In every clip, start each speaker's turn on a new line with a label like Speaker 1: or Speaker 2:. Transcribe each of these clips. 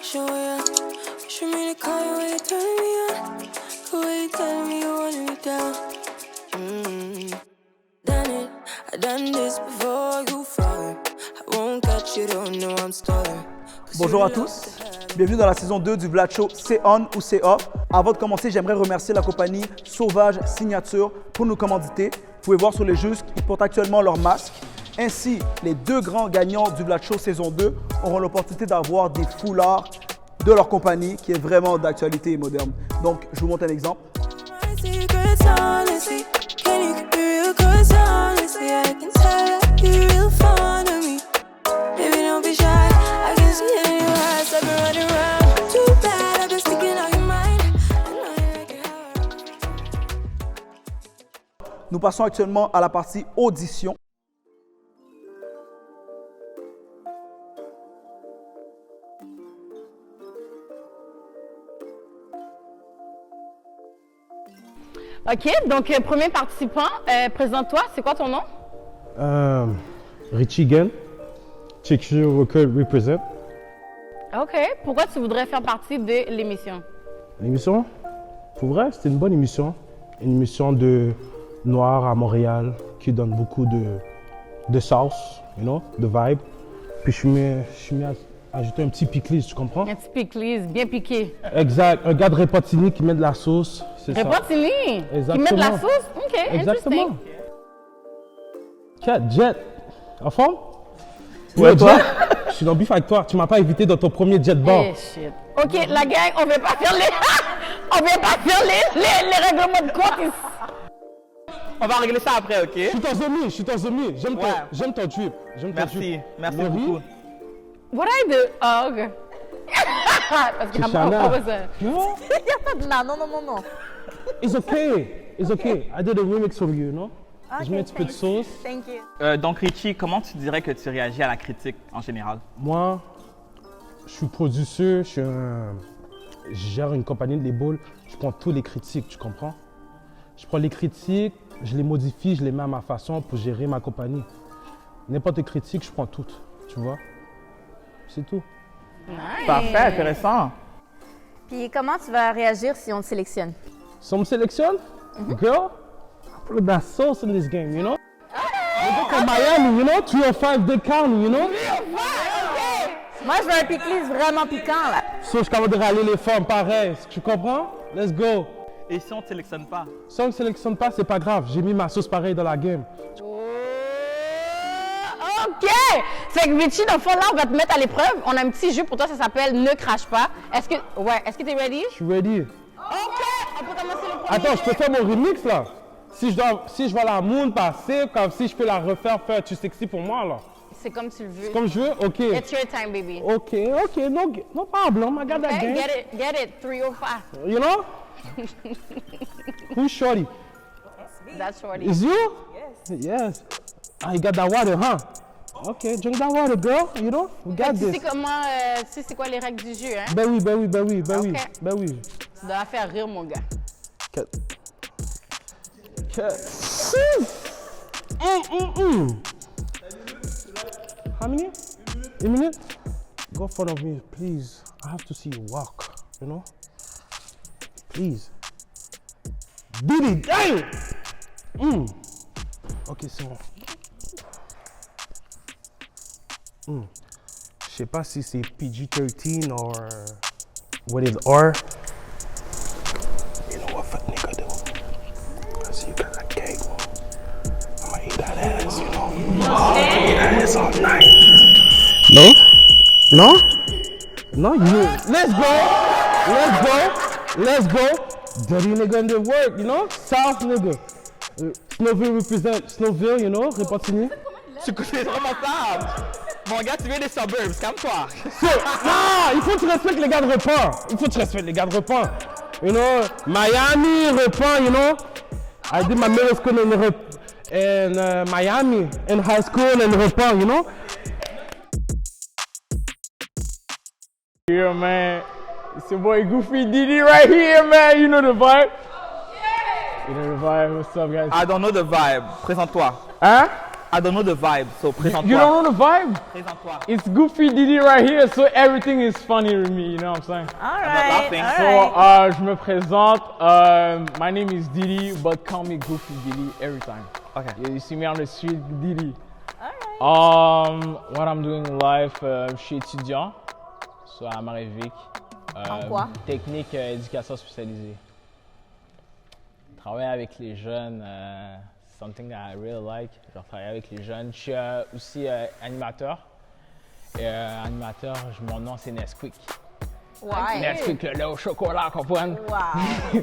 Speaker 1: Sure, yeah. Wish me to call you when you turn me on. The way you tell me you want me down. Done it, I done this before you fall. I won't catch you, don't know I'm stalling.
Speaker 2: Bonjour à tous, bienvenue dans la saison 2 du Vlad Show C'est On ou C'est Off. Avant de commencer, j'aimerais remercier la compagnie Sauvage Signature pour nous commanditer. Vous pouvez voir sur les jeux qu'ils portent actuellement leur masque. Ainsi, les deux grands gagnants du Vlad Show saison 2 auront l'opportunité d'avoir des foulards de leur compagnie qui est vraiment d'actualité et moderne. Donc, je vous montre un exemple. Nous passons actuellement à la partie audition.
Speaker 3: OK, donc premier participant, présente-toi, c'est quoi ton nom?
Speaker 4: Richie Gann, Chickshire Record Represent.
Speaker 3: OK, pourquoi tu voudrais faire partie de l'émission?
Speaker 4: L'émission, pour vrai, c'était une bonne émission. Une émission de noir à Montréal qui donne beaucoup de sauce, you know, de vibe. Puis je suis mis à ajouter un petit pickles, tu comprends?
Speaker 3: Un petit pickles, bien piqué.
Speaker 4: Exact, un gars de Repentigny qui met de la sauce, c'est ça.
Speaker 3: Repentigny?
Speaker 4: Exactement.
Speaker 3: Qui met de la sauce? OK,
Speaker 4: Exactement.
Speaker 3: interesting.
Speaker 4: Cat, Jet, en forme?
Speaker 2: Ouais, toi?
Speaker 4: Je suis dans le bif avec toi, tu m'as pas invité dans ton premier jet bar.
Speaker 3: Eh, shit. OK, la gang, on va pas faire les règlements de compte ici.
Speaker 5: On va régler ça après, ok?
Speaker 4: Je suis ton zombie. J'aime ton trip.
Speaker 5: Merci
Speaker 4: Laurie?
Speaker 5: beaucoup.
Speaker 3: What I do? Oh, OK. Parce que
Speaker 4: Shoshana.
Speaker 3: non. Il n'y a pas de là, non.
Speaker 4: It's okay. I did a remix for you, no? Je mets un petit peu de sauce.
Speaker 3: Thank you.
Speaker 5: Donc Richie, comment tu dirais que tu réagis à la critique en général?
Speaker 4: Moi, je suis producteur, je gère une compagnie de label. Je prends tous les critiques, tu comprends? Je prends les critiques, je les modifie, je les mets à ma façon pour gérer ma compagnie. N'importe quelle critique, je prends toutes, tu vois? C'est tout.
Speaker 3: Nice.
Speaker 5: Parfait, intéressant.
Speaker 6: Puis comment tu vas réagir si on te sélectionne?
Speaker 4: Si on me sélectionne, girl, I put that sauce in this game, you know? I go from Miami, you know? 305 Dick County, you know?
Speaker 6: Moi, je veux un pickles vraiment piquant, là.
Speaker 4: So, je suis capable de râler les femmes pareil, tu comprends? Let's go.
Speaker 5: Et si on ne te sélectionne pas?
Speaker 4: Si on ne sélectionne pas, c'est pas grave. J'ai mis ma sauce pareil dans la game.
Speaker 3: OK! Fait que Richie, dans le fond, là, on va te mettre à l'épreuve. On a un petit jeu pour toi, ça s'appelle Ne crache pas. Est-ce que t'es ready?
Speaker 4: Je suis ready.
Speaker 3: OK! On peut commencer le premier.
Speaker 4: Attends, je peux faire mon remix là? Si je vois la moon passer, comme si je peux la refaire, faire tu sexy pour moi là.
Speaker 3: C'est comme tu le veux.
Speaker 4: Comme je veux? OK.
Speaker 3: It's your time, baby.
Speaker 4: OK, no problem. I got that
Speaker 3: Okay,
Speaker 4: game.
Speaker 3: get it. 305.
Speaker 4: You know? Who's shorty?
Speaker 3: That's shorty.
Speaker 4: Is you? Yes. Ah, you got that water, huh? OK, drink that water, girl. You know? We got
Speaker 3: Tu sais
Speaker 4: this.
Speaker 3: comment, tu sais c'est quoi les règles du jeu, hein?
Speaker 4: Ben oui.
Speaker 3: Ok. Tu dois la faire rire, mon gars.
Speaker 4: Cat. How many? A minute? Go in front of me, please. I have to see you walk, you know? Please. Diddy, damn! Ok, c'est bon. Je sais pas si c'est PG-13 or what is R. You know what fuck nigga do? I see you got that cake. I'ma eat that ass, you know? Oh, eat that ass all night. No, you. Let's go. Dirty nigga in the work, you know? South nigga. Snowville represent Snowville, you know? Repentigny.
Speaker 5: Tu es vraiment tard. Mon gars, tu viens des suburbs, calme-toi.
Speaker 4: Il faut que tu respectes les gars de Repent. You know, Miami, Repent, you know? I did my middle school in Miami, in high school in Repent, you know?
Speaker 7: Yeah, man. It's your boy Goofy Diddy right here, man. You know the vibe. You know the vibe. What's up, guys?
Speaker 5: I don't know the vibe. Présente-toi.
Speaker 7: Hein?
Speaker 5: I don't know the vibe, so présente-toi.
Speaker 7: You don't know the vibe?
Speaker 5: Présente-toi.
Speaker 7: It's Goofy Diddy right here, so everything is funny with me, you know what I'm saying?
Speaker 6: All
Speaker 5: not
Speaker 6: right.
Speaker 5: laughing.
Speaker 6: All
Speaker 7: So,
Speaker 6: right.
Speaker 7: je me présente. My name is Diddy, but call me Goofy Diddy every time.
Speaker 5: Okay.
Speaker 7: You see me on the street, Diddy.
Speaker 6: All right.
Speaker 7: What I'm doing in life, je suis étudiant, so à Marie-Vic.
Speaker 6: En quoi?
Speaker 7: Technique éducation spécialisée. Travailler avec les jeunes, something that I really like. Genre travailler avec les jeunes. Je suis aussi animateur. Et animateur, mon nom c'est Nesquik.
Speaker 6: Ouais.
Speaker 7: Nesquik, le lait au chocolat, comprends?
Speaker 6: Wow.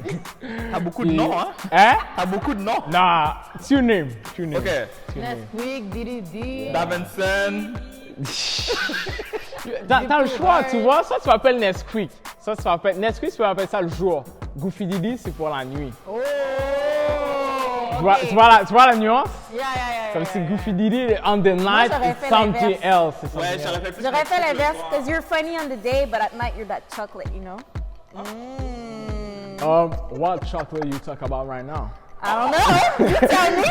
Speaker 5: T'as beaucoup de noms, hein?
Speaker 7: Hein?
Speaker 5: T'as beaucoup de noms.
Speaker 7: Nah, it's your name. It's your name.
Speaker 5: Ok.
Speaker 3: Nesquik, Diddy D.
Speaker 5: Davinson.
Speaker 7: T'as le choix, tu vois. Ça, tu m'appelles Nesquik. Ça, tu m'appelles Nesquik, tu peux appeler ça le jour. Goofy Diddy, c'est pour la nuit.
Speaker 3: Oh!
Speaker 7: Tu vois la nuance?
Speaker 3: Yeah.
Speaker 7: Comme si Goofy Diddy, on the night,
Speaker 6: j'aurais
Speaker 7: it's
Speaker 6: fait
Speaker 7: something
Speaker 6: l'inverse.
Speaker 7: else. C'est
Speaker 5: Ouais,
Speaker 7: something
Speaker 5: j'aurais
Speaker 7: else.
Speaker 5: fait plus.
Speaker 6: J'aurais fait l'inverse, because you're funny on the day, but at night you're that chocolate, you know?
Speaker 7: What chocolate you talk about right now?
Speaker 6: I don't know. You tell me.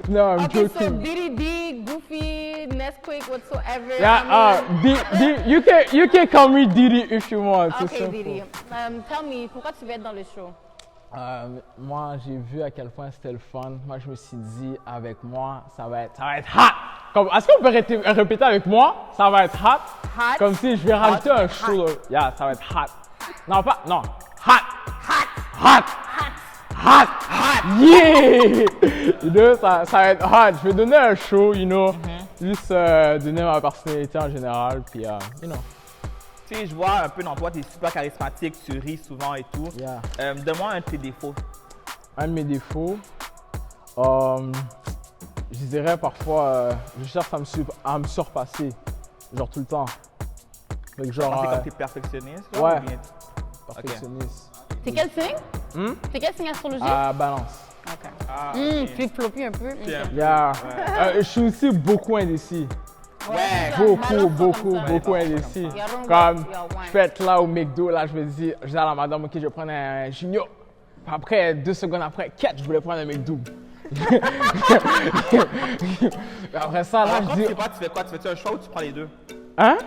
Speaker 7: No, I'm
Speaker 3: Okay, so
Speaker 7: joking.
Speaker 3: Diddy D, Goofy, Nesquik, whatsoever.
Speaker 7: Yeah, you can call me Diddy if you want. c'est
Speaker 3: Okay,
Speaker 7: simple.
Speaker 3: Diddy. Tell me, pourquoi tu veux être dans le show?
Speaker 7: Moi, j'ai vu à quel point c'était le fun. Moi, je me suis dit, avec moi, ça va être hot. Comme, est-ce qu'on peut répéter avec moi? Ça va être hot.
Speaker 6: Hot.
Speaker 7: Comme si je vais rajouter un show. Là. Yeah, ça va être hot. Non, pas, non. Hot. Yeah! You know, ça va être hot. Je vais donner un show, you know. Juste donner ma personnalité en général, puis, you know.
Speaker 5: Tu sais, je vois un peu dans toi, t'es super charismatique, tu ris souvent et tout.
Speaker 7: Yeah.
Speaker 5: Donne-moi un de tes défauts.
Speaker 7: Un de mes défauts, je dirais parfois, je cherche à me surpasser, genre tout le temps. Donc genre,
Speaker 5: C'est comme t'es perfectionniste, là,
Speaker 7: ouais.
Speaker 5: ou bien-
Speaker 7: perfectionniste.
Speaker 3: T'es quel signe? T'es quel signe astrologique?
Speaker 7: Balance.
Speaker 3: Ok.
Speaker 5: Ah,
Speaker 3: Flip-floppy un peu.
Speaker 5: Bien.
Speaker 7: Yeah. Je suis aussi beaucoup indécis.
Speaker 5: Ouais.
Speaker 7: Beaucoup indécis.
Speaker 3: Il y a Rongo,
Speaker 7: Comme,
Speaker 3: il y a Wine.
Speaker 7: je peux être là au McDo, là, je me dis à la madame, ok, je vais prendre un Junior. Puis après, 2 secondes après, 4, je voulais prendre un McDo. Après ça, là,
Speaker 5: Alors,
Speaker 7: je
Speaker 5: quand
Speaker 7: dis,
Speaker 5: tu sais pas, tu fais quoi? Tu fais-tu un choix ou tu prends les deux?
Speaker 7: hein?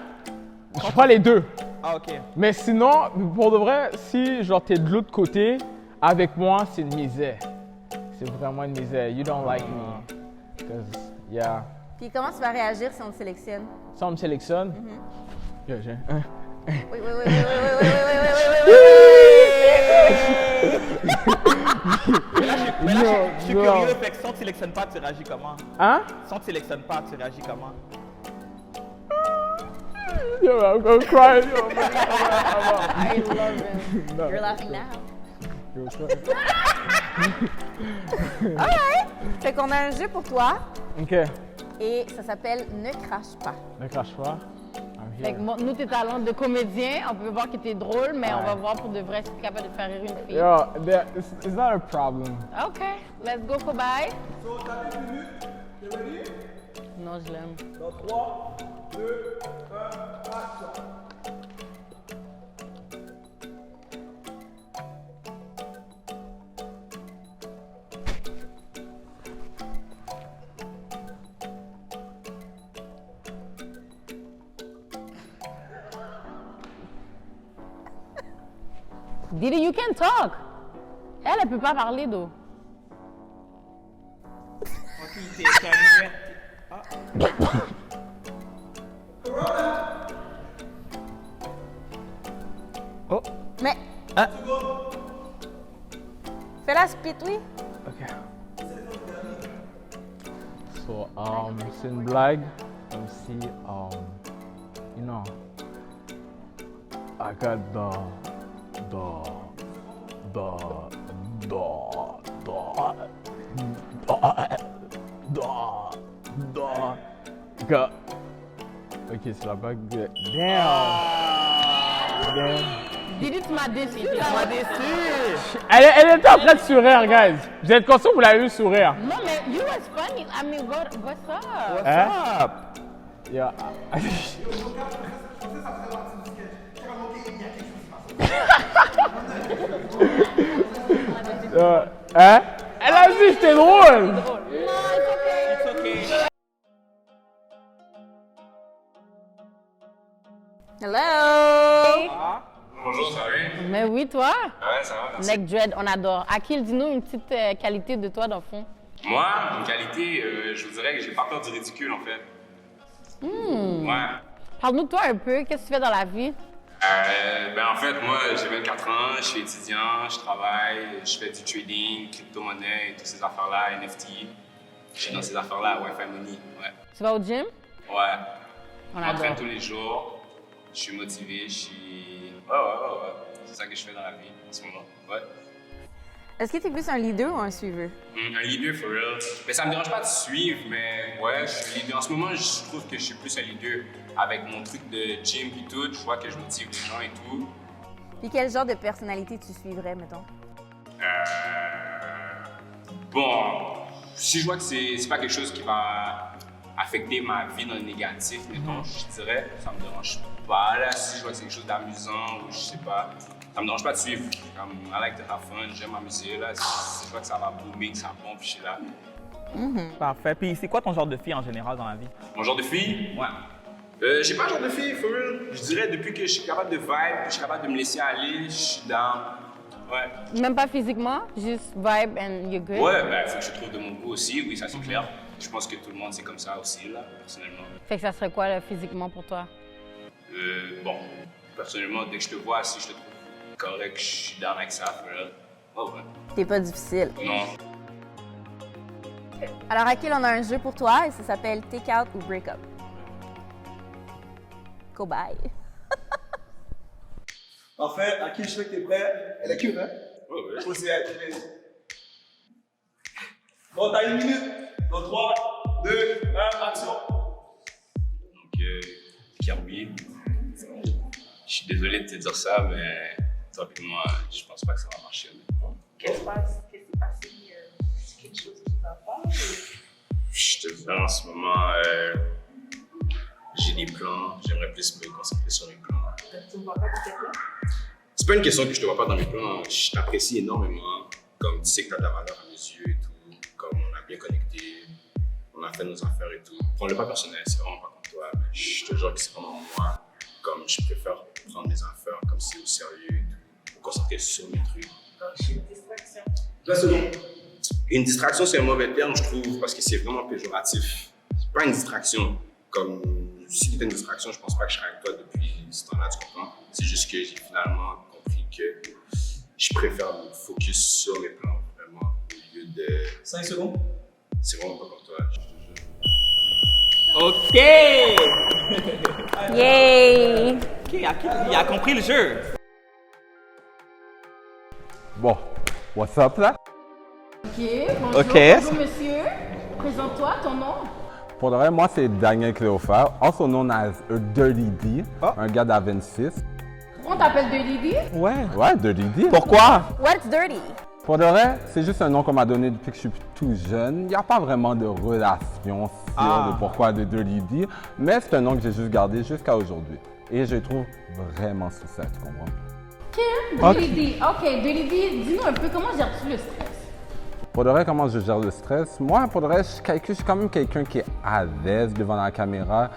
Speaker 7: Je prends les deux.
Speaker 5: Ah, ok.
Speaker 7: Mais sinon, pour de vrai, si genre t'es de l'autre côté, avec moi, c'est une misère. C'est vraiment une misère. You don't like me. Because, yeah.
Speaker 6: Puis comment tu vas réagir si on te sélectionne?
Speaker 7: Ça, on me sélectionne. Yeah, j'ai-
Speaker 6: Oui.
Speaker 5: Mais là, je suis
Speaker 7: non.
Speaker 5: curieux, fait que si on te sélectionne pas, tu réagis comment?
Speaker 7: Hein?
Speaker 5: Si on te sélectionne pas, tu réagis comment?
Speaker 7: Yo, I'm gonna cry. Yo,
Speaker 6: I love it. You're laughing now. All right. Fait qu'on a un jeu pour toi
Speaker 7: Ok,
Speaker 6: et ça s'appelle Ne crache pas.
Speaker 7: ne crache pas. I'm
Speaker 3: Fait
Speaker 7: here.
Speaker 3: que nous, tes talents de comédien, on peut voir que t'es drôle, mais on va voir pour de vrai si t'es capable de faire rire une fille.
Speaker 7: Yo, it's not a problem.
Speaker 3: OK, let's go, Kobai. Non, je l'aime.
Speaker 2: Dans 3, 2, 1, action.
Speaker 3: Diddy, you can talk. Elle peut pas parler, d'eau.
Speaker 5: Oh,
Speaker 6: Mais.
Speaker 5: Ah.
Speaker 6: Fais la split, oui.
Speaker 7: Ok. So, c'est une blague. Comme si, you know, I got Ok, c'est la blague de. Damn!
Speaker 3: Diddy, tu m'as déçu.
Speaker 7: Elle était en train de sourire, guys. Vous êtes conscient que vous l'avez vu sourire?
Speaker 3: Non, mais you was funny. I mean, what's up?
Speaker 7: Hein? Yeah. Hein? Elle a dit j'étais drôle!
Speaker 3: Hello!
Speaker 8: Bonjour, ça va bien?
Speaker 3: Mais oui, toi?
Speaker 8: Ouais, ça va, merci.
Speaker 3: Neck Dread, on adore. Akil, dis-nous une petite qualité de toi, dans le fond.
Speaker 8: Moi, une qualité, je vous dirais que j'ai pas peur du ridicule, en fait. Ouais.
Speaker 3: Parle-nous de toi un peu. Qu'est-ce que tu fais dans la vie?
Speaker 8: En fait, moi, j'ai 24 ans, je suis étudiant, je travaille, je fais du trading, crypto-monnaie et toutes ces affaires-là, NFT. Je suis dans ces affaires-là, Wi-Fi Money, ouais.
Speaker 3: Tu vas au gym?
Speaker 8: Ouais.
Speaker 3: On
Speaker 8: Je m'entraîne
Speaker 3: adore.
Speaker 8: tous les jours, je suis motivé, je suis... Ouais. C'est ça que je fais dans la vie, en ce moment, ouais.
Speaker 6: Est-ce que tu es plus un leader ou un suiveur?
Speaker 8: Un leader, for real. Mais ça me dérange pas de suivre, mais ouais, je suis leader. En ce moment, je trouve que je suis plus un leader. Avec mon truc de gym et tout, je vois que je motive les gens et tout.
Speaker 6: Puis quel genre de personnalité tu suivrais, mettons?
Speaker 8: Bon, si je vois que c'est pas quelque chose qui va affecter ma vie dans le négatif, mettons, je dirais, ça me dérange pas. Là, si je vois que c'est quelque chose d'amusant ou je sais pas, ça me dérange pas de suivre. Comme, I like to have fun, j'aime m'amuser. Là, si je vois que ça va boomer, que ça bombe, puis je suis là.
Speaker 5: Parfait. Puis c'est quoi ton genre de fille en général dans la vie?
Speaker 8: Mon genre de fille? Ouais. J'ai pas un genre de fille, for real. Je dirais, depuis que je suis capable de vibe, je suis capable de me laisser aller, je suis down. Ouais.
Speaker 3: Même pas physiquement, juste vibe and you're good?
Speaker 8: Ouais, ben, faut que je trouve de mon goût aussi, oui, ça c'est clair. Je pense que tout le monde c'est comme ça aussi, là, personnellement.
Speaker 3: Fait que ça serait quoi, là, physiquement, pour toi?
Speaker 8: Bon, personnellement, dès que je te vois, si je te trouve correct, je suis down avec ça, for real. Oh, ouais.
Speaker 6: T'es pas difficile.
Speaker 8: Non.
Speaker 6: Alors, Akil, on a un jeu pour toi et ça s'appelle Take Out ou Break Up. Go bye.
Speaker 2: Parfait. Akil, je sais que t'es prêt. Elle est cute, hein?
Speaker 8: Ouais.
Speaker 2: Faut essayer. Bon, t'as 1 minute. Dans 3, 2, 1, action.
Speaker 8: Donc, Kirby, je suis désolé de te dire ça, mais toi et moi, je pense pas que ça va marcher, honnêtement.
Speaker 9: Qu'est-ce qui s'est passé? C'est quelque chose qui va pas?
Speaker 8: Je te dis, en ce moment, j'ai des plans, j'aimerais plus me concentrer sur mes plans.
Speaker 9: Tu ne vois pas tes plans?
Speaker 8: C'est pas une question que je te vois pas dans mes plans, je t'apprécie énormément, comme tu sais que tu as de la valeur à mes yeux et tout, comme on a bien connecté, on a fait nos affaires et tout. Prends-le pas personnel, c'est vraiment pas comme toi, mais je te jure que c'est vraiment moi, comme je préfère prendre mes affaires comme si au sérieux et tout, me concentrer sur mes trucs.
Speaker 9: Donc, j'ai une distraction.
Speaker 2: 20 secondes.
Speaker 8: Une distraction, c'est un mauvais terme, je trouve, parce que c'est vraiment péjoratif. C'est pas une distraction. Comme si c'était une distraction, je pense pas que je serais avec toi depuis ce temps-là, tu comprends? C'est juste que j'ai finalement compris que je préfère me focus sur mes plans, vraiment, au lieu de...
Speaker 2: 5 secondes.
Speaker 8: C'est vraiment pas comme toi, je te jure.
Speaker 5: OK!
Speaker 6: Yay!
Speaker 5: OK, il a compris le jeu.
Speaker 4: Bon, what's up là?
Speaker 3: OK, bonjour.
Speaker 5: OK.
Speaker 3: Bonjour, monsieur. Présente-toi, ton nom?
Speaker 4: Pour de vrai, moi c'est Daniel Cléophas, also known as a Dirty D, un gars d'A26.
Speaker 3: On t'appelle de Lydie?
Speaker 5: Ouais.
Speaker 4: Ouais, Dirty D.
Speaker 5: Pourquoi?
Speaker 6: What's dirty?
Speaker 4: Pour de vrai, c'est juste un nom qu'on m'a donné depuis que je suis tout jeune. Il n'y a pas vraiment de relation sur le pourquoi de Dirty D, mais c'est un nom que j'ai juste gardé jusqu'à aujourd'hui. Et je le trouve vraiment succinct, tu comprends?
Speaker 3: OK. De Lydie. OK, de Lydie, dis-nous un peu, comment gères-tu le stress?
Speaker 4: Pour de vrai, comment je gère le stress? Moi, pour de vrai, je suis quand même quelqu'un qui est à l'aise devant la caméra.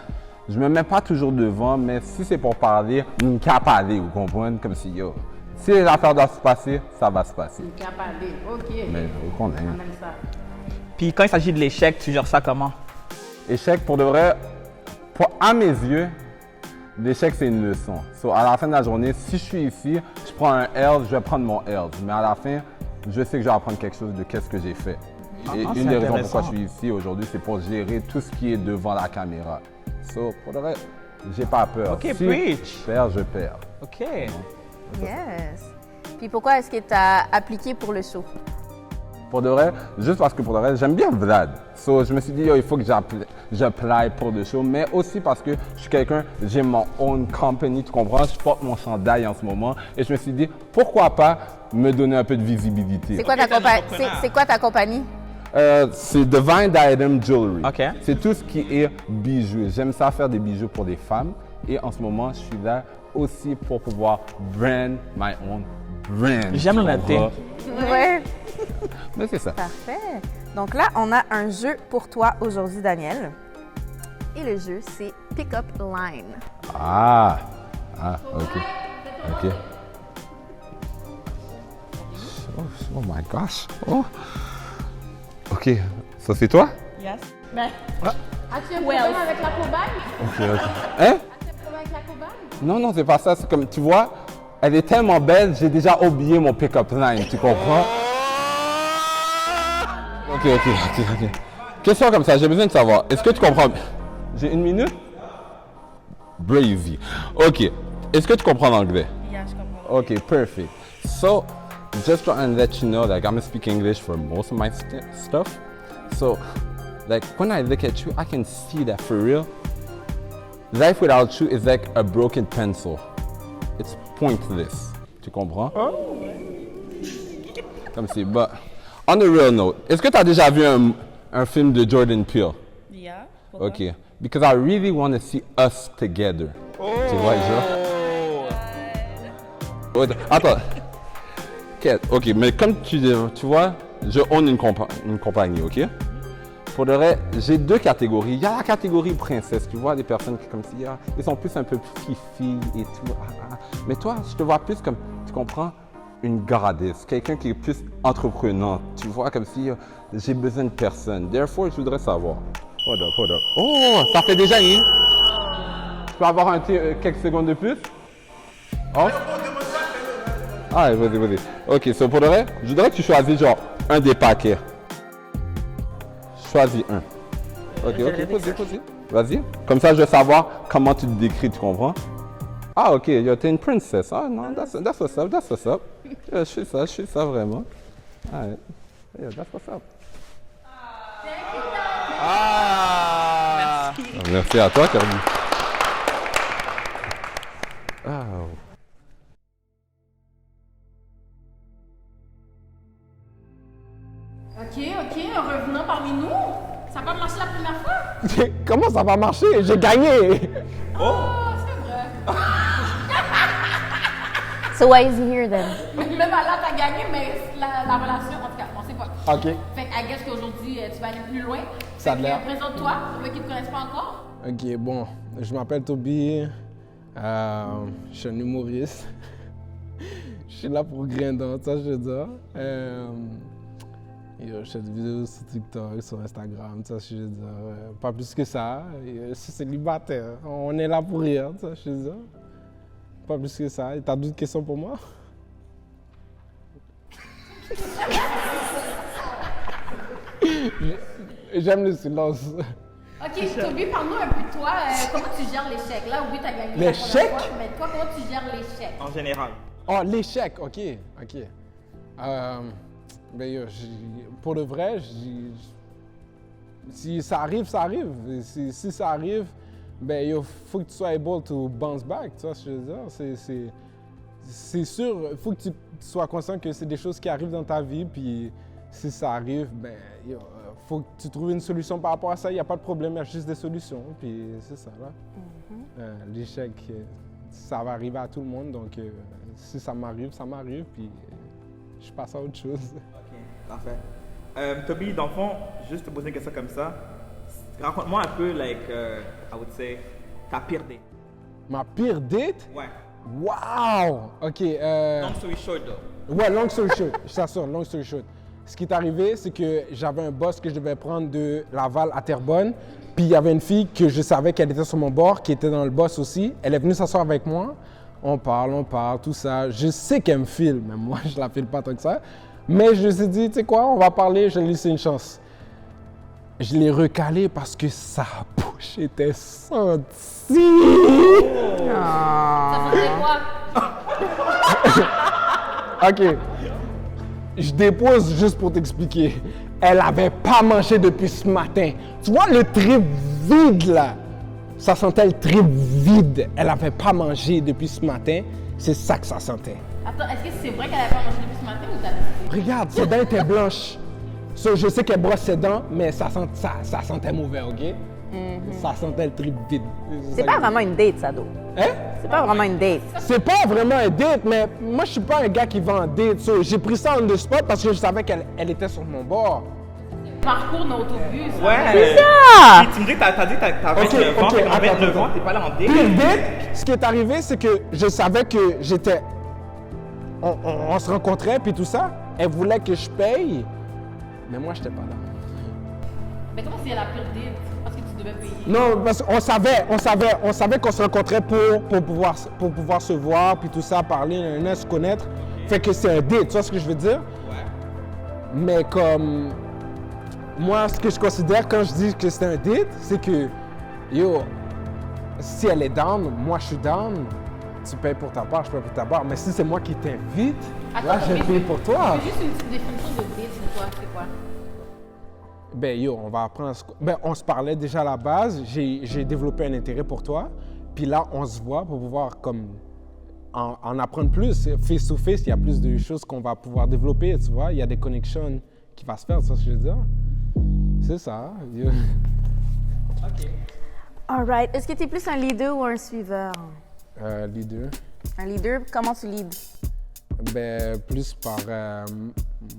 Speaker 4: Je me mets pas toujours devant, mais si c'est pour parler, une cap aller, vous comprenez? Comme si, yo, si l'affaire doit se passer, ça va se passer.
Speaker 3: Capable. OK.
Speaker 4: Mais je connais.
Speaker 3: On aime ça.
Speaker 7: Puis quand il s'agit de l'échec, tu gères ça comment?
Speaker 4: Échec, pour de vrai, à mes yeux, l'échec, c'est une leçon. So, à la fin de la journée, si je suis ici, je prends un L, je vais prendre mon L. Mais à la fin, je sais que je vais apprendre quelque chose de qu'est-ce que j'ai fait. Et
Speaker 7: c'est
Speaker 4: une des raisons
Speaker 7: intéressant.
Speaker 4: pourquoi je suis ici aujourd'hui, c'est pour gérer tout ce qui est devant la caméra. So, pour de vrai, j'ai pas peur.
Speaker 5: OK,
Speaker 4: Si
Speaker 5: preach.
Speaker 4: je perds, je perds.
Speaker 5: OK.
Speaker 6: Yes. Puis pourquoi est-ce que tu as appliqué pour le show?
Speaker 4: Pour de vrai, juste parce que pour de vrai, j'aime bien Vlad. So, je me suis dit, yo, il faut que j'apply pour le show, mais aussi parce que je suis quelqu'un, j'ai mon own company, tu comprends? Je porte mon chandail en ce moment et je me suis dit, pourquoi pas me donner un peu de visibilité?
Speaker 6: C'est quoi, c'est quoi ta compagnie?
Speaker 4: C'est Divine Diadem Jewelry.
Speaker 7: OK.
Speaker 4: C'est tout ce qui est bijoux. J'aime ça faire des bijoux pour des femmes et en ce moment, je suis là aussi pour pouvoir brand my own brand.
Speaker 7: J'aime l'honnêteté.
Speaker 6: Ouais.
Speaker 10: Mais c'est ça.
Speaker 6: Parfait. Donc là, on a un jeu pour toi aujourd'hui, Daniel. Et le jeu, c'est Pick Up Line.
Speaker 10: Ah, ok. Ok. Oh my gosh. Oh. Ok, ça c'est toi?
Speaker 3: Yes. Ben, as-tu un
Speaker 6: Well.
Speaker 3: problème avec la cobaye?
Speaker 10: Ok, ok. Hein?
Speaker 3: As-tu un problème avec la cobaye?
Speaker 10: Non, c'est pas ça. C'est comme, tu vois, elle est tellement belle, j'ai déjà oublié mon pick-up line, tu comprends? Ok. Question comme ça, j'ai besoin de savoir. Est-ce que tu comprends? J'ai 1 minute? Brazy. Ok. Est-ce que tu comprends l'anglais?
Speaker 3: Yeah, je comprends.
Speaker 10: Okay, perfect. So, just trying to let you know, like, I'm gonna speak English for most of my stuff. So, like, when I look at you, I can see that for real, life without you is like a broken pencil. It's pointless. Tu comprends? Comme c'est, but, on a real note, est-ce que tu as déjà vu un film de Jordan Peele?
Speaker 3: Yeah.
Speaker 10: Okay, because I really want to see us together. Tu vois, genre? Attends. Ok, mais comme tu vois, je own une compagnie, ok? Pour le reste, j'ai 2 catégories. Il y a la catégorie princesse, tu vois, des personnes qui comme si, ils sont plus un peu fifi et tout. Mais toi, je te vois plus comme, tu comprends, une gradesse, quelqu'un qui est plus entreprenant, tu vois, comme si j'ai besoin de personne. Therefore, je voudrais savoir. Hold up. Oh, ça fait déjà une. Tu peux avoir quelques secondes de plus? Oh. Ah, vas-y. Ok, so pour le reste, je voudrais que tu choisisses genre un des paquets. Choisis un. Ok, pose. Vas-y. Comme ça, je vais savoir comment tu te décris, tu comprends? Ah, ok, t'es une princesse. Ah, non, that's what's up. Je suis ça vraiment. Alright. Yeah, that's what's up. Merci à toi, Kirby.
Speaker 3: Ok, revenant parmi nous. Ça n'a pas marché la première fois?
Speaker 4: Comment ça va marcher? J'ai gagné!
Speaker 3: Oh, c'est vrai.
Speaker 6: So why is he here then?
Speaker 3: Même là, t'as gagné, mais la relation, en tout cas, on sait pas.
Speaker 4: Ok.
Speaker 3: Fait que, I guess qu'aujourd'hui, tu vas aller plus loin.
Speaker 4: Ça a
Speaker 3: Fait que,
Speaker 4: l'air.
Speaker 3: présente-toi, pour ceux qui ne te connaissent pas encore.
Speaker 4: Ok, bon, je m'appelle Toby, je suis un humoriste. Je suis là pour grinder, ça je veux dire. Je fais des vidéos sur TikTok, sur Instagram, ça je veux dire. Pas plus que ça, je suis célibataire. On est là pour rire, ça je veux dire. Pas plus que ça. T'as d'autres questions pour moi? J'aime le silence.
Speaker 3: Ok, Toby, parle-nous un peu de toi. Comment tu gères l'échec? Là, oui, t'as gagné
Speaker 4: L'échec?
Speaker 3: la première fois, mais toi, comment tu gères l'échec?
Speaker 7: En général.
Speaker 4: Oh, l'échec, ok. Ben, yo, pour de vrai, si ça arrive, ça arrive. Si ça arrive, ben, yo, faut que tu sois able to bounce back, tu vois ce que je veux dire? C'est sûr, il faut que tu sois conscient que c'est des choses qui arrivent dans ta vie, puis si ça arrive, ben, yo, faut que tu trouves une solution par rapport à ça. Il n'y a pas de problème, il y a juste des solutions, puis c'est ça, là. L'échec, ça va arriver à tout le monde, donc si ça m'arrive, puis je passe à autre chose.
Speaker 7: Ok, parfait. Toby, dans le fond, juste te poser une question comme ça. Raconte-moi un peu, like, I would say, ta pire date.
Speaker 4: Ma pire date?
Speaker 7: Ouais.
Speaker 4: Wow! OK.
Speaker 7: Long story short, though.
Speaker 4: Ouais, long story short. Je t'assure, long story short. Ce qui est arrivé, c'est que j'avais un bus que je devais prendre de Laval à Terrebonne. Puis il y avait une fille que je savais qu'elle était sur mon bord, qui était dans le bus aussi. Elle est venue s'asseoir avec moi. On parle, tout ça. Je sais qu'elle me file, mais moi, je la file pas tant que ça. Mais je me suis dit, tu sais quoi, on va parler, je vais lui laisser une chance. Je l'ai recalé parce que sa bouche était sentie.
Speaker 3: Ça faisait quoi?
Speaker 4: OK. Je dépose juste pour t'expliquer. Elle avait pas mangé depuis ce matin. Tu vois le trip vide là? Ça sentait le trip vide. Elle avait pas mangé depuis ce matin. C'est ça que ça sentait.
Speaker 3: Attends, est-ce que c'est vrai qu'elle n'avait pas mangé depuis ce matin ou t'as dit?
Speaker 4: Regarde, ses dents étaient blanches. So, je sais qu'elle brosse ses dents, mais ça sentait mauvais, OK? Ça sentait le trip vide.
Speaker 6: C'est pas vraiment une date, ça, d'eau.
Speaker 4: Hein?
Speaker 6: C'est pas vraiment une date.
Speaker 4: C'est pas vraiment un date, mais moi, je suis pas un gars qui va en date. So, j'ai pris ça on the spot parce que je savais qu'elle était sur mon bord.
Speaker 9: Parcours dans l'autobus.
Speaker 5: Ouais.
Speaker 6: ça!
Speaker 5: Tu me dis que t'as dit que t'as 29 ans,
Speaker 4: ok,
Speaker 5: t'as 29
Speaker 4: attends.
Speaker 5: ans, t'es pas là en date.
Speaker 4: Puis le date, ce qui est arrivé, c'est que je savais que j'étais... On se rencontrait, puis tout ça. Elle voulait que je paye, mais moi, j'étais pas là.
Speaker 9: Mais comment c'est la pire date? Parce que tu devais payer.
Speaker 4: Non, parce qu'on savait qu'on se rencontrait pour pouvoir se voir, puis tout ça, parler, se connaître. Fait que c'est un date, tu vois ce que je veux dire?
Speaker 5: Ouais.
Speaker 4: Mais comme... Moi, ce que je considère quand je dis que c'est un date, c'est que, yo, si elle est down, moi je suis down, tu payes pour ta part, je paye pour ta part. Mais si c'est moi qui t'invite, là, je paye pour toi.
Speaker 9: Juste une petite définition de date pour toi, c'est quoi?
Speaker 4: Ben yo, on va apprendre. Ben, on se parlait déjà à la base, j'ai développé un intérêt pour toi, puis là, on se voit pour pouvoir comme en apprendre plus. Face to face, il y a plus de choses qu'on va pouvoir développer, tu vois. Il y a des connexions qui vont se faire, c'est ça que je veux dire. C'est ça. Yo.
Speaker 5: Ok.
Speaker 6: Alright. Est-ce que tu es plus un leader ou un suiveur?
Speaker 4: Les deux.
Speaker 6: Un leader, comment tu leads?
Speaker 4: Ben, plus par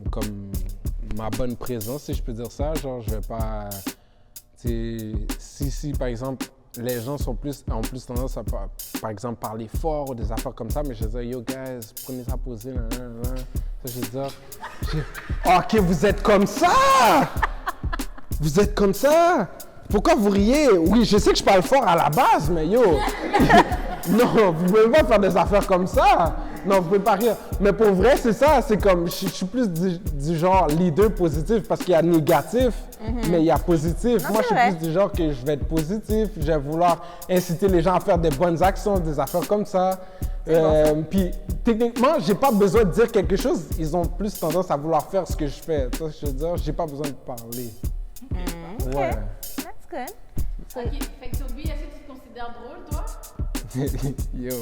Speaker 4: comme ma bonne présence, si je peux dire ça. Genre, je vais pas. Si par exemple, les gens ont plus tendance à, par exemple, parler fort ou des affaires comme ça, mais je vais dire, yo guys, prenez ça posé, là. Ça, je veux dire, ok, vous êtes comme ça! Vous êtes comme ça? Pourquoi vous riez? Oui, je sais que je parle fort à la base, mais yo! Non, vous pouvez pas faire des affaires comme ça. Non, vous pouvez pas rire. Mais pour vrai, c'est ça. C'est comme, je suis plus du genre leader positif parce qu'il y a négatif, mais il y a positif.
Speaker 6: Non,
Speaker 4: moi, je suis
Speaker 6: vrai.
Speaker 4: plus du genre que je vais être positif. Je vais vouloir inciter les gens à faire des bonnes actions, des affaires comme ça. Puis, techniquement, j'ai pas besoin de dire quelque chose. Ils ont plus tendance à vouloir faire ce que je fais. Tu vois ce que je veux dire? J'ai pas besoin de parler.
Speaker 6: OK.
Speaker 4: Ouais.
Speaker 6: That's good.
Speaker 9: Ok, fait que Toby, est-ce que tu te considères drôle, toi?
Speaker 4: Yo.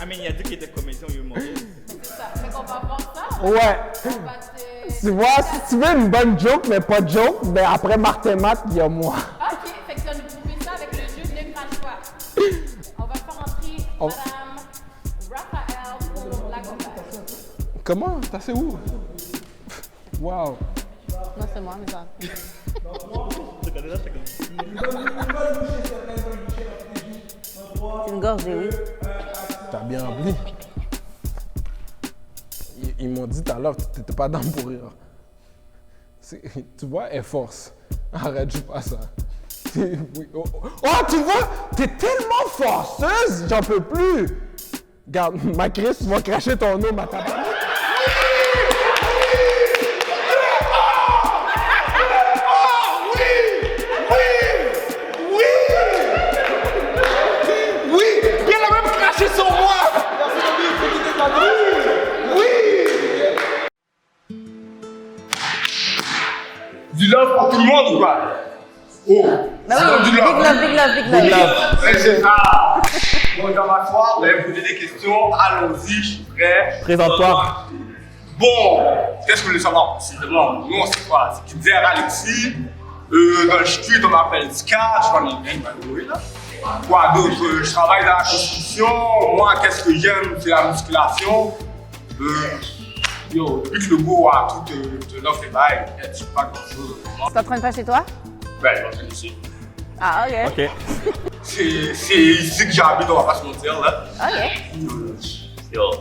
Speaker 5: Ah, mais il a dit qu'il était comédien ou humoriste.
Speaker 9: C'est ça. Fait qu'on va voir ça.
Speaker 4: Ouais.
Speaker 9: On va te...
Speaker 4: Tu vois, si tu veux une bonne joke, mais pas de joke, ben après Martin Matt, il y a moi.
Speaker 9: Ok, fait que tu vas nous prouver ça avec le jeu Ne crache pas. On va faire entrer Madame Raphaël pour la compagnie.
Speaker 4: Comment? T'as c'est où? Wow.
Speaker 3: Non, c'est moi, mais ça.
Speaker 6: C'est une gorgée, oui.
Speaker 4: T'as bien rempli. Ils m'ont dit tout à l'heure que t'étais pas dans pour rire. Tu vois, elle force. Arrête, joue pas ça. Oui. Oh, tu vois, t'es tellement forceuse, j'en peux plus. Regarde, ma Chris, tu vas cracher ton eau, ma tabac.
Speaker 8: Du love pour tout le monde ou pas? Oh,
Speaker 6: Bah oui,
Speaker 8: du
Speaker 6: big love, big love, big love.
Speaker 8: Ouais, c'est ça. Bon, dans ma foi, vous allez me poser des questions. Allons-y, je suis prêt.
Speaker 5: Présente-toi.
Speaker 8: Bon, qu'est-ce que vous voulez savoir précisément? Nous, on sait quoi? C'est Kidzer Alexis. Dans le street, on m'appelle Ska. Je suis pas dans le là. Quoi d'autre? Je travaille dans la construction. Moi, qu'est-ce que j'aime? C'est la musculation. Yo, depuis que le beau a tout l'offre et bail, je sais pas grand-chose.
Speaker 6: Tu t'entraînes pas chez toi?
Speaker 8: Ben, je m'entraîne ici.
Speaker 6: Ah, OK.
Speaker 5: Ok.
Speaker 8: C'est ici que j'habite, on va pas se mentir, là.
Speaker 6: OK.
Speaker 8: Yo,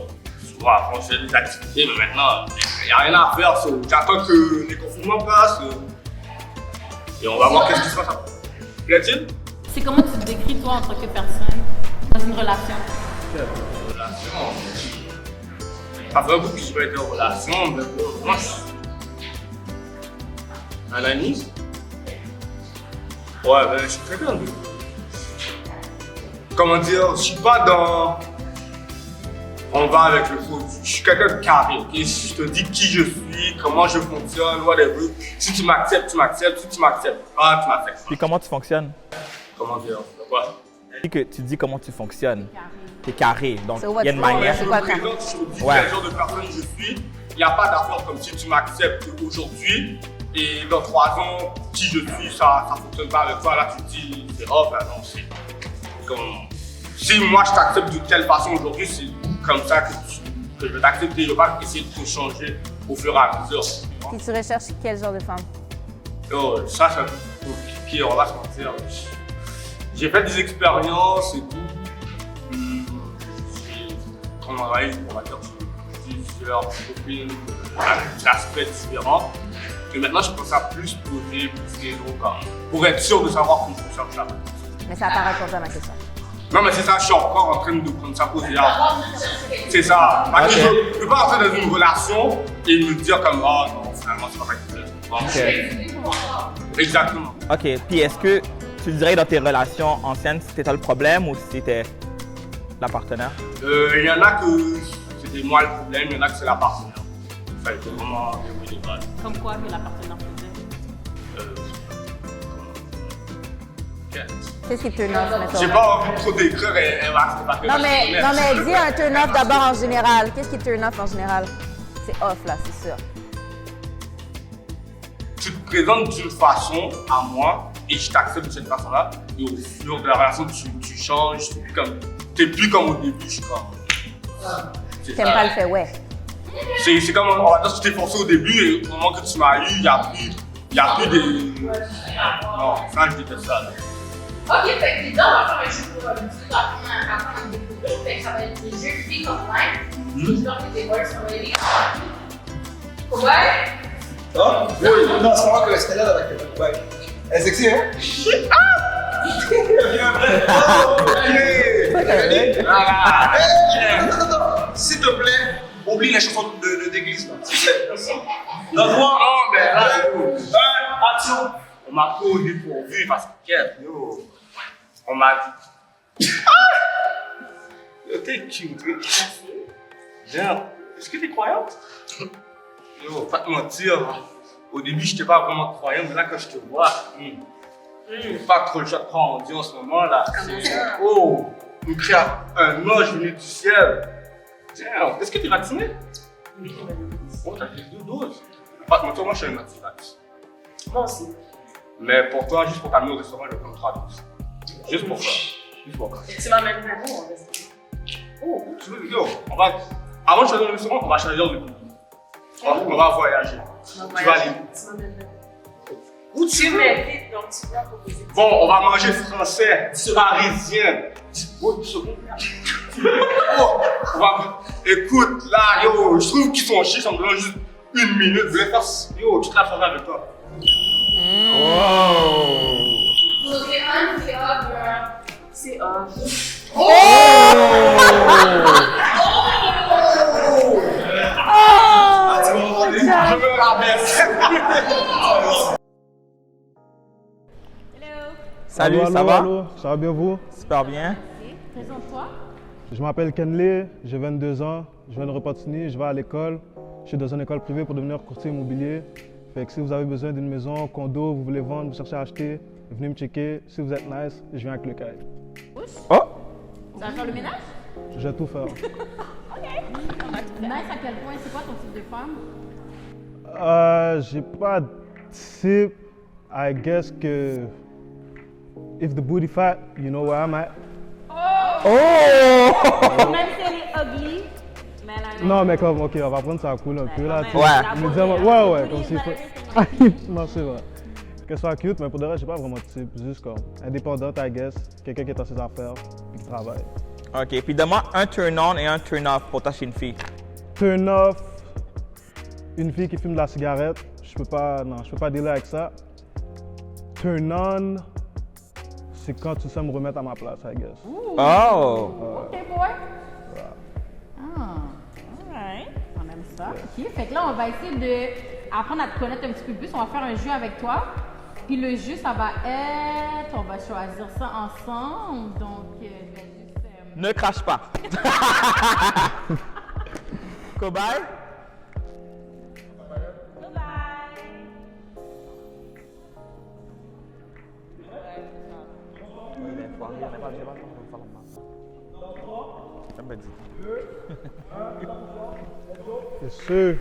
Speaker 8: souvent, on fait des activités, mais maintenant, il n'y a rien à faire. J'attends que les confinements passent. Et on va voir qu'est-ce qui se passe après. Plaît-il?
Speaker 9: C'est comment tu te décris, toi, en tant que personne, dans une relation?
Speaker 8: Relation. Ça fait un bout que je vais être en relation, mais bon, moi, je suis un ami. Ouais, ben, je suis très bien. Comment dire, je suis pas dans. On va avec le foot. Je suis quelqu'un de carré, ok? Si je te dis qui je suis, comment je fonctionne, whatever. Si tu m'acceptes, tu m'acceptes. Si tu m'acceptes pas, tu m'acceptes pas.
Speaker 5: Puis comment tu fonctionnes?
Speaker 8: Comment dire? Quoi?
Speaker 5: Tu dis comment tu fonctionnes. T'es carré, donc
Speaker 6: So
Speaker 5: il y a une manière.
Speaker 6: c'est quoi le
Speaker 8: Je
Speaker 6: cas?
Speaker 8: te dis
Speaker 5: Ouais.
Speaker 8: quel genre de personne je suis. Il n'y a pas d'affaire comme si tu m'acceptes aujourd'hui et dans 3 ans, qui je suis, ça ne fonctionne pas avec toi. Là, tu te dis, c'est oh, ben non, c'est comme. si moi je t'accepte de telle façon aujourd'hui, c'est comme ça que je vais t'accepter. Je vais pas essayer de te changer au fur et à mesure.
Speaker 6: Puis tu recherches quel genre de femme?
Speaker 8: Oh, ça, c'est un peu compliqué, on va se mentir. J'ai fait des expériences et tout. On va dire, plusieurs copines avec des aspects différents. Et maintenant, je pense à plus poser, plus les autres, pour être sûr de savoir que je cherche là.
Speaker 6: Mais ça n'a pas répondu à ma question.
Speaker 8: Non, mais c'est ça, je suis encore en train de prendre ça pour dire. C'est ça. Parce que je ne peux pas entrer dans une relation et me dire comme, oh non, finalement, c'est pas ça que je Exactement.
Speaker 5: OK. Puis est-ce que tu dirais que dans tes relations anciennes, c'était le problème ou c'était la partenaire?
Speaker 8: Il y en a que c'était moi le problème, il y en a que c'est la partenaire. Ça a été vraiment des balles.
Speaker 9: Comme quoi que la partenaire faisait?
Speaker 6: Qu'est-ce qui te turn off, mettons?
Speaker 8: J'ai pas envie de trop décrire, elle va se battre.
Speaker 6: Non, mais dis un turn off d'abord en général. Qu'est-ce qui te turn off en général? C'est off, là, c'est sûr.
Speaker 8: Tu te présentes d'une façon à moi et je t'accepte de cette façon-là. Et au fur de la relation, tu changes, t'es plus comme au début, je suis comme.
Speaker 6: T'aimes pas le fait, ouais.
Speaker 8: C'est comme, on va dire, tu t'es forcé au début et au moment que tu m'as eu, il y a plus de. Non, ça, je déteste ça. Là.
Speaker 9: Ok, fait que les deux, on va faire un jeu pour apprendre à découvrir. Fait que ça va être des jeux Pick Up Line. Je leur fais des words, ça va aider. Ouais?
Speaker 2: Ah? Oui, non, c'est vraiment que c'était là avec elle. Ouais. Elle est sexy, hein? Non, s'il te plaît, oublie les chansons d'église, là. S'il te plaît. Donne-moi.
Speaker 8: Non, mais là, action. On m'a pas au dépourvu parce que, yo, on m'a dit. Yo, t'es cute, Bien. Est-ce que t'es croyante? Yo, pas te mentir. Au début, je n'étais pas vraiment croyant, mais là, quand je te vois, pas trop le choix de prendre en Dieu en ce moment là. Oh, nous créons un ange venu du ciel. Tiens, est-ce que tu es vacciné? Oh, t'as fait 2 doses. Pas te mentir, moi, je suis un anti-vax.
Speaker 9: Moi aussi.
Speaker 8: Mais pour toi, juste pour t'amener au restaurant, je vais prendre 3 doses. Juste pour ça. Juste pour ça.
Speaker 9: Tu m'amènes vraiment au restaurant.
Speaker 8: Oh, tu veux, yo, on va. Avant de choisir le restaurant, on va choisir le pays. On va voyager. Tu vas aller où tu m'invites, donc tu vas proposer. Bon, on va manger français, parisien. 10 secondes. Oh, écoute, là, yo, je trouve qu'ils sont chiés, ça me demande juste 1 minute. Je voulais faire. Yo, toute la soirée avec toi.
Speaker 5: Wow!
Speaker 9: So, c'est on, c'est off, girl. C'est off.
Speaker 8: Je me rabaisse.
Speaker 5: Salut,
Speaker 4: allô,
Speaker 5: ça va?
Speaker 4: Allô, ça va bien vous?
Speaker 5: Super bien.
Speaker 9: Présente-toi.
Speaker 4: Je m'appelle Kenley, j'ai 22 ans, je viens de Repentigny, je vais à l'école. Je suis dans une école privée pour devenir courtier immobilier. Fait que si vous avez besoin d'une maison, condo, vous voulez vendre, vous cherchez à acheter, venez me checker. Si vous êtes nice, je viens avec le cahier.
Speaker 5: Oh!
Speaker 9: Tu vas faire le ménage?
Speaker 4: Je vais tout faire.
Speaker 9: Ok. Nice à quel point? C'est quoi ton type de femme?
Speaker 4: J'ai pas de type. I guess que if the booty fat, you know where I'm at.
Speaker 5: Oh!
Speaker 9: Même si elle est ugly, mais elle a un
Speaker 4: Non, mais comme, ok, on va prendre ça cool un peu là. tu sais.
Speaker 5: Ouais.
Speaker 4: Me dire, ouais, comme s'il faut. Non, c'est vrai. Qu'elle soit cute, mais pour de vrai, j'ai pas vraiment de type. Juste comme indépendante, I guess. Quelqu'un qui est dans ses affaires et qui travaille.
Speaker 5: OK, puis donne-moi un turn-on et un turn-off pour ta une fille.
Speaker 4: Turn off, une fille qui fume de la cigarette. Je peux pas dealer avec ça. Turn on, c'est quand tu sais me remettre à ma place, I guess.
Speaker 5: Oh!
Speaker 9: OK, boy. Alright. On aime ça. OK. Fait que là, on va essayer d'apprendre à te connaître un petit peu plus. On va faire un jeu avec toi. Puis le jeu, ça va être... On va choisir ça ensemble. Donc, je vais juste...
Speaker 5: Ne crache pas. Cobaye?
Speaker 4: C'est sûr.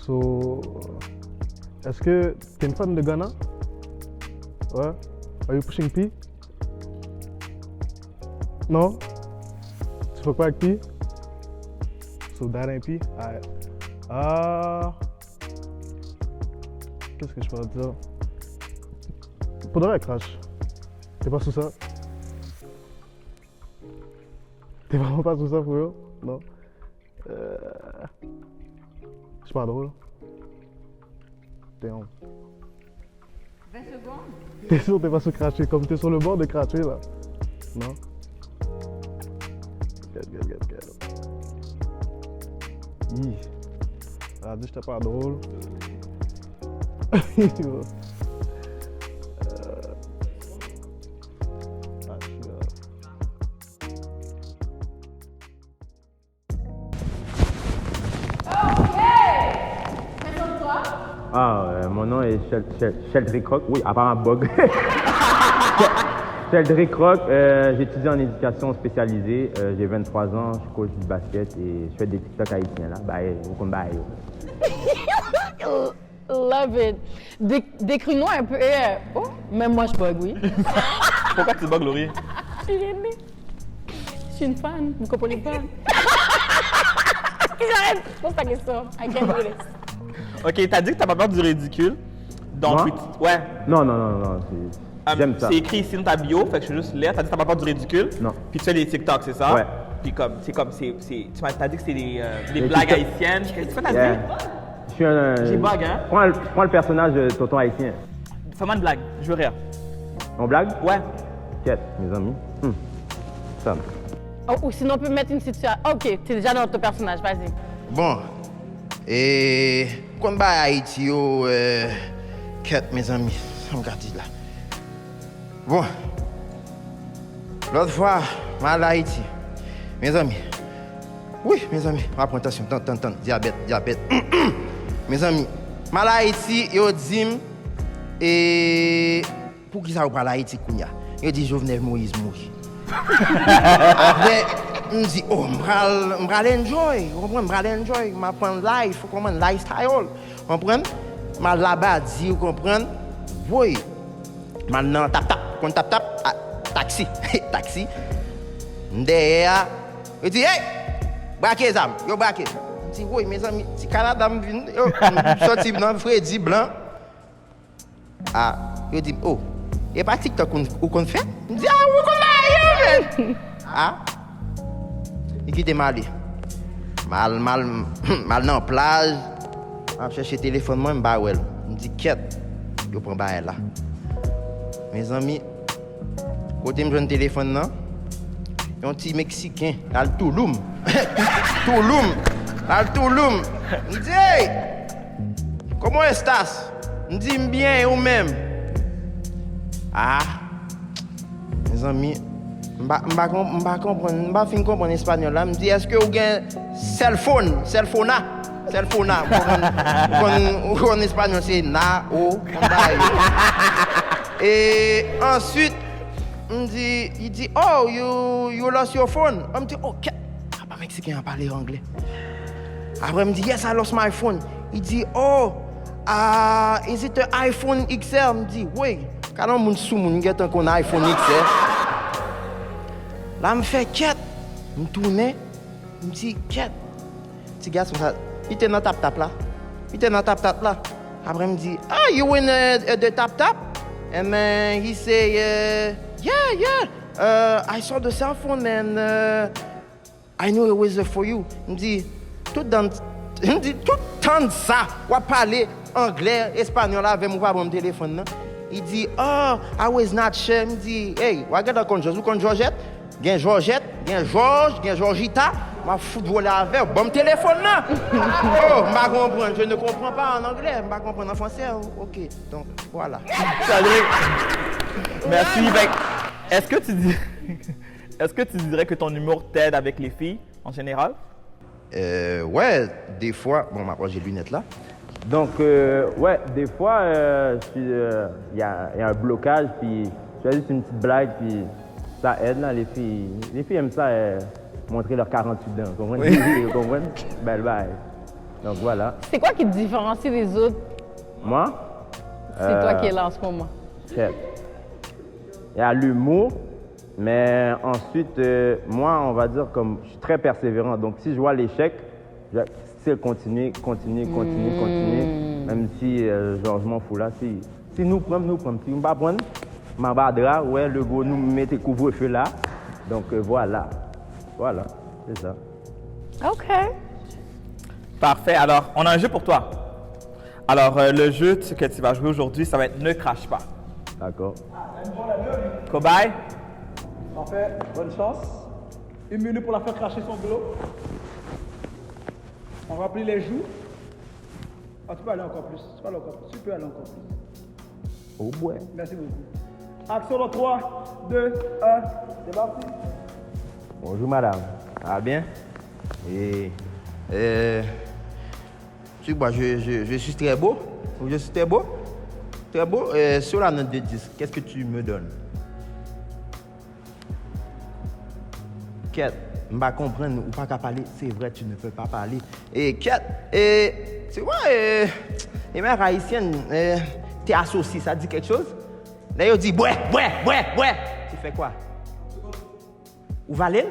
Speaker 4: So, est-ce que t'es une fan de Ghana? Ouais. Are you pushing P? Non? Tu fuck pas avec P? So that ain't P? Alright. Qu'est-ce que je pourrais te dire? Pour de vrai, Crash. T'es pas sous ça? T'es vraiment pas sous ça, pour eux? Non? Je suis pas drôle. T'es honte.
Speaker 9: 20 secondes.
Speaker 4: T'es sûr que t'es pas sur cracher, comme t'es sur le bord de cracher là? Non? Good. Hi. Ah, dis, j'étais pas drôle.
Speaker 11: Mon nom est Sheldrick Rock. Oui, apparemment bug. Sheldrick Rock, j'étudie en éducation spécialisée. J'ai 23 ans, je suis coach du basket et je fais des TikTok haïtiens là. Bye, vous comprenez.
Speaker 3: Love it. Décris-nous un peu. Oh, même moi je bug, oui.
Speaker 5: Pourquoi tu bugs, Laurie?
Speaker 3: Je suis aimée. Je suis une fan, vous comprenez pas? J'arrête, pose ta question. I can't do this.
Speaker 5: Ok, t'as dit que t'as pas peur du ridicule. Donc,
Speaker 11: Moi?
Speaker 5: ouais.
Speaker 11: Non. J'aime ça.
Speaker 5: C'est écrit ici dans ta bio, fait que je suis juste là. T'as dit que t'as pas peur du ridicule.
Speaker 11: Non.
Speaker 5: Puis tu fais des TikTok, c'est ça?
Speaker 11: Ouais.
Speaker 5: Puis t'as dit que c'est des blagues haïtiennes. Qu'est-ce que t'as dit?
Speaker 11: Je suis un.
Speaker 5: J'ai bug, hein?
Speaker 11: Prends le personnage de tonton haïtien.
Speaker 5: Fais-moi une blague, je veux rire.
Speaker 11: On blague?
Speaker 5: Ouais.
Speaker 11: Quête, mes amis. Ça.
Speaker 3: Oh, ou sinon on peut mettre une situation. Ok, t'es déjà dans ton personnage, vas-y.
Speaker 12: Bon. Et. Quand bah Haïti, quête, mes amis. Ça me garde là. Bon. L'autre fois, mal à Haïti. Mes amis. Oui, mes amis. Prends attention. Tant. Diabète. Mes amis. Mal à Haïti, yo dit. Et. Pour qui ça vous parle à Haïti, Kounia? Yo dit Jovenel Moïse mourit. Après, je me dis, oh, je vais enjoy. Je vais prendre life, vous comprenez, lifestyle. Vous comprenez? Je là-bas, dit, vous comprenez? Oui. Maintenant, tap. Quand tap, taxi. Derrière, je dis, hey, braquez les âmes, yo braquez. Je dis, oui, mes amis, si Canada me vient, je sorti dans Freddy Blanc. Ah, je dis, oh, il n'y a pas TikTok qu'on fait? Je dis, ah, vous connaissez, ah, il quitte mal dans la plage. Je cherche le téléphone, moi, je me dis, quête, je prends là. Mes amis, quand je me le téléphone, il y a un petit Mexicain, dans le Touloum. Je dis, hey, comment est-ce? Je dis, bien, ou même. Ah, mes amis, je ne vais comprendre l'espagnol. Je me dis, est-ce que vous avez un cell phone? En espagnol, c'est na, o, et ensuite, il dit, oh, you lost your phone. Je me dis, oh, pas mexicain à parler anglais. Après, il me dit, yes, I lost my phone. Il dit, oh, is it an iPhone XR? Je me dis, oui. Quand on a un iPhone XR. Là, je me fais quête. Je me tourne, je me dis, quête. Petit gars, il était dans tap là. Après, il me dit, you in the tap? And then he say, yeah. I saw the cell phone and I knew it was for you. Il me dit, tout le temps ça, on va parler anglais, espagnol avec mon téléphone. Il dit, oh, I was not sure. Il me dit, hey, regarde la conjointe. Vous connaissez Georgette? Gen Georgette, gen Georges, gen Georgita. Ma football avec, bon téléphone là. Oh, je ne comprends pas en anglais, je ne comprends en français. Ok, donc voilà.
Speaker 5: Salut. Merci. Est-ce que tu dirais que ton humour t'aide avec les filles en général?
Speaker 12: Ouais, des fois. Bon, maintenant j'ai les lunettes là.
Speaker 11: Donc, ouais, des fois, il y a un blocage, puis je fais juste une petite blague, puis ça aide, là, les filles. Les filles aiment ça, montrer leurs 48 dents, vous comprenez? Oui. Vous comprenez? Bye. Donc, voilà.
Speaker 3: C'est quoi qui te différencie des autres?
Speaker 11: Moi?
Speaker 3: C'est toi qui es là en ce moment.
Speaker 11: il y a l'humour, mais ensuite, moi, on va dire comme je suis très persévérant. Donc, si je vois l'échec, je vais still continuer. Même si, genre, je m'en fous là. Si nous prenons. Si nous ne pas prendre, ma badra, ouais, le go nous mettez couvre-feu là. Donc, voilà, c'est ça.
Speaker 3: OK.
Speaker 5: Parfait. Alors, on a un jeu pour toi. Alors, le jeu que tu vas jouer aujourd'hui, ça va être Ne crache pas.
Speaker 11: D'accord.
Speaker 5: Cobaye?
Speaker 2: Parfait, bonne chance. 1 minute pour la faire cracher son glow. On remplit les joues. Ah, tu peux aller encore plus. Tu peux aller encore plus.
Speaker 11: Oh ouais.
Speaker 2: Merci beaucoup. Action dans 3, 2, 1. C'est parti.
Speaker 11: Bonjour madame.
Speaker 12: Ça va bien? Et tu vois, je suis très beau. Je suis très beau. Très beau. Sur la note de 10, qu'est-ce que tu me donnes? Kat, je ne vais pas comprendre ou pas qu'à parler. C'est vrai, tu ne peux pas parler. Et Kat, tu vois, les mères haïtiennes, t'es associé, ça dit quelque chose? Là, ils disent, ouais. Tu fais quoi? Ou Valel?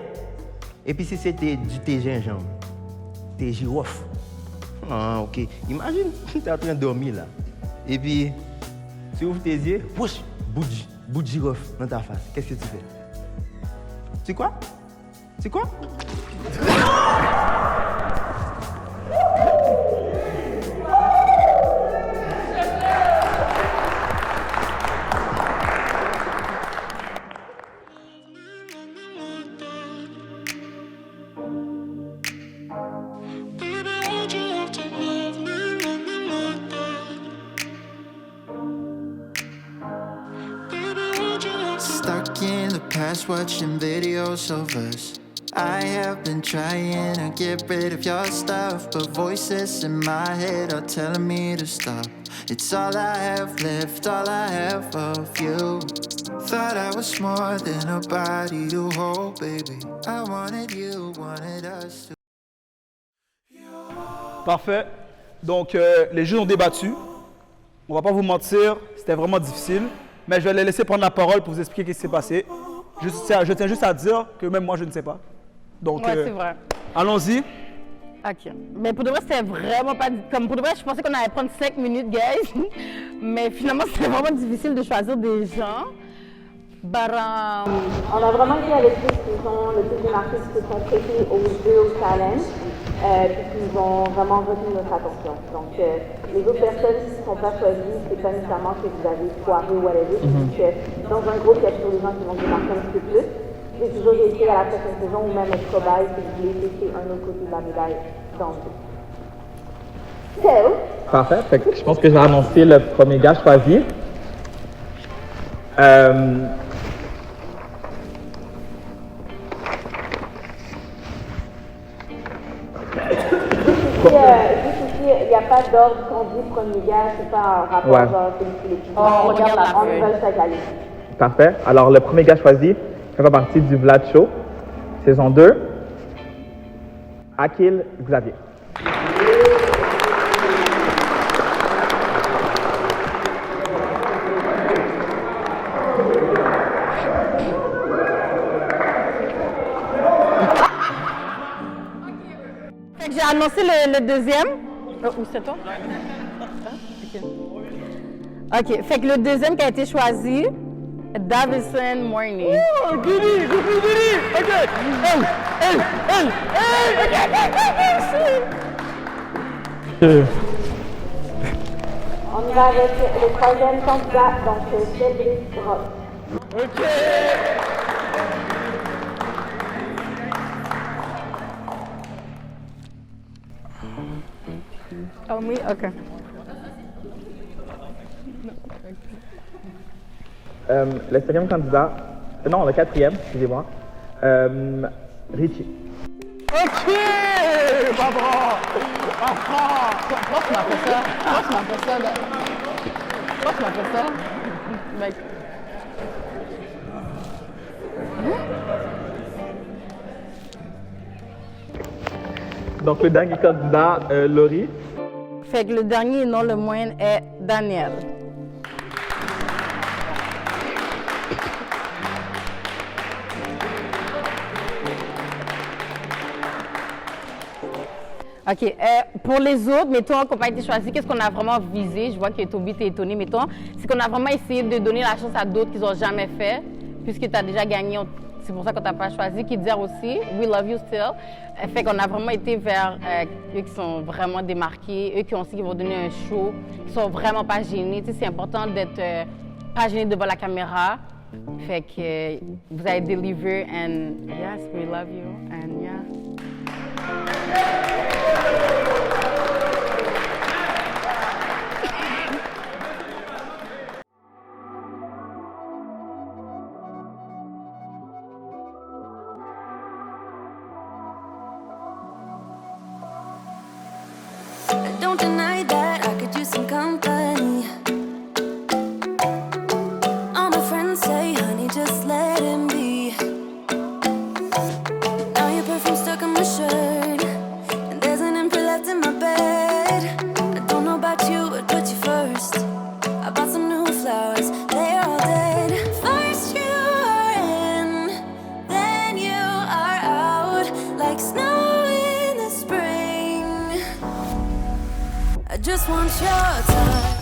Speaker 12: Et puis si c'était du thé gingembre, thé girofle. Ah, ok. Imagine, tu es en train de dormir là. Et puis, tu ouvres tes yeux, push, bout de girofle dans ta face. Qu'est-ce que tu fais? C'est quoi?
Speaker 13: Stuck in the past watching videos of us. I have been trying to get rid of your stuff, but voices in my head are telling me to stop. It's all I have left, all I have of you. Thought I was more than a body to hold, baby. I wanted you, wanted us to.
Speaker 2: Parfait. Donc, les juges ont débattu. On va pas vous mentir, c'était vraiment difficile. Mais je vais les laisser prendre la parole pour vous expliquer ce qui s'est passé. Je tiens juste à dire que même moi, je ne sais pas. Donc,
Speaker 3: Ouais, c'est vrai.
Speaker 2: allons-y.
Speaker 3: OK. Mais pour de vrai, c'était vraiment pas... Comme pour de vrai, je pensais qu'on allait prendre 5 minutes, guys. Mais finalement, c'était vraiment difficile de choisir des gens.
Speaker 14: On a vraiment été avec ceux qui sont le plus démarqués, qui se sont prêtés aux jeux, au challenge, puis qui ont vraiment retenu notre attention. Donc, les autres personnes qui ne sont pas choisies, c'est pas nécessairement que vous avez foiré ou whatever, c'est que dans un groupe, il y a toujours des gens qui vont démarquer un petit peu plus. J'ai toujours réussi à la prochaine saison ou même être cobaye si vous voulez tester un autre côté de la médaille dans le jeu. So,
Speaker 5: Parfait. Fait que je pense que je vais annoncer le premier gars choisi.
Speaker 14: juste ici, il n'y a pas d'ordre qu'on dit premier gars, c'est pas un rapport
Speaker 5: Ouais.
Speaker 14: genre c'est l'équipe.
Speaker 3: On regarde la
Speaker 14: On
Speaker 3: feuille.
Speaker 14: veut chaque année.
Speaker 5: Parfait. Alors, le premier gars choisi fait partie du Vlad Show, saison 2. Akil Xavier.
Speaker 3: Fait que j'ai annoncé le deuxième. Où c'est toi? OK. Fait que le deuxième qui a été choisi, Davison Morney.
Speaker 2: Oh, Guinée! OK!
Speaker 14: On y va avec le troisième candidat, donc Cédric Ross.
Speaker 2: OK!
Speaker 3: Oh, oui? OK.
Speaker 5: Le cinquième candidat, non, le quatrième, excusez-moi, Richie.
Speaker 2: OK! Barbara!
Speaker 3: Pourquoi tu m'as fait ça? Pourquoi tu m'as fait ça? Mec.
Speaker 5: Donc, le dernier candidat, Laurie.
Speaker 3: Fait que le dernier nom le moyen est Daniel. OK. Pour les autres, mettons, qu'on n'a pas été choisi, qu'est-ce qu'on a vraiment visé? Je vois que Toby t'es étonné, mettons. C'est qu'on a vraiment essayé de donner la chance à d'autres qu'ils n'ont jamais fait, puisque tu as déjà gagné. C'est pour ça qu'on t'a pas choisi. Qui dire aussi, we love you still. Fait qu'on a vraiment été vers eux qui sont vraiment démarqués, eux qui ont aussi qui vont donner un show, qui sont vraiment pas gênés. Tu sais, c'est important d'être pas gêné devant la caméra. Fait que vous avez deliver and yes, we love you and yeah.
Speaker 1: Don't deny that I could use some company. All my friends say, honey, just let him be. Now your perfume stuck on my shirt, and there's an imprint left in my bed. I don't know about you, but put you first. I bought some new flowers, they're all dead. First you are in, then you are out, like snow in the spring. I just want your touch.